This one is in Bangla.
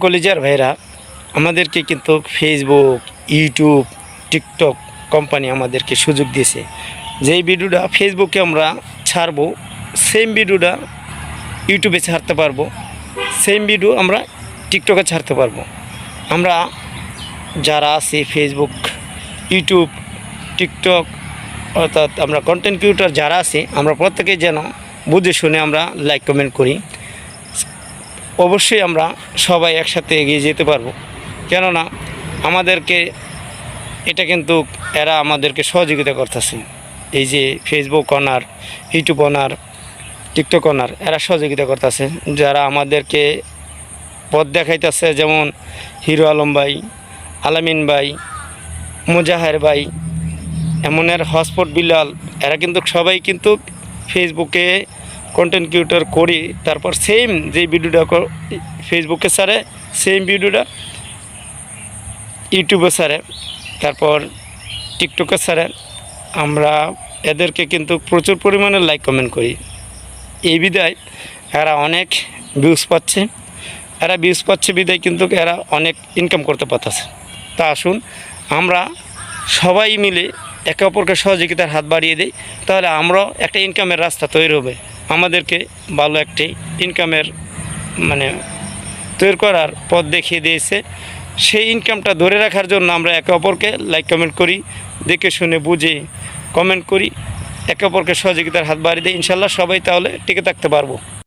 কলিজার ভাইরা, আমাদেরকে কিন্তু ফেসবুক, ইউটিউব, টিকটক কোম্পানি আমাদেরকে সুযোগ দিয়েছে। যেই ভিডিওটা ফেসবুকে আমরা ছাড়বো, সেম ভিডিওটা ইউটিউবে ছাড়তে পারবো, সেম ভিডিও আমরা টিকটকে ছাড়তে পারবো। আমরা যারা আছি ফেসবুক, ইউটিউব, টিকটক, অর্থাৎ আমরা কন্টেন্ট ক্রিয়েটর যারা আছি, আমরা প্রত্যেকেই যেন বুঝে শুনে আমরা লাইক কমেন্ট করি। অবশ্যই আমরা সবাই একসাথে এগিয়ে যেতে পারবো, কেননা আমাদেরকে এটা কিন্তু এরা আমাদেরকে সহযোগিতা করতেছে। এই যে Facebook honour, YouTube honour, TikTok honour, এরা সহযোগিতা করতেছে, যারা আমাদেরকে পথ দেখাইতেছে, যেমন হিরো আলম ভাই, আলামিন ভাই, মুজাহের ভাই, এমনের হটস্পট বিলাল, এরা কিন্তু সবাই কিন্তু ফেসবুকে কন্টেন্ট ক্রিয়েটর করি, তারপর সেম যে ভিডিওটা ফেসবুকে ছাড়ে, সেম ভিডিওটা ইউটিউবে ছাড়ে, তারপর টিকটকে ছাড়ে। আমরা এদেরকে কিন্তু প্রচুর পরিমাণে লাইক কমেন্ট করি। এই বিদায় এরা অনেক ভিউজ পাচ্ছে, বিদায় কিন্তু এরা অনেক ইনকাম করতে পারতেছে। তা আসুন আমরা সবাই মিলে একে অপরকে সহযোগিতার হাত বাড়িয়ে দিই, তাহলে আমরাও একটা ইনকামের রাস্তা তৈরি হবে। আমাদেরকে ভালো একটি ইনকামের তৈরি করার পথ দেখিয়ে দিয়েছে। সেই ইনকামটা ধরে রাখার জন্য আমরা একে অপরকে লাইক কমেন্ট করি, দেখে শুনে বুঝে কমেন্ট করি, একে অপরকে সহযোগিতার হাত বাড়িয়ে দিই। ইনশাল্লাহ সবাই তাহলে টিকে থাকতে পারবো।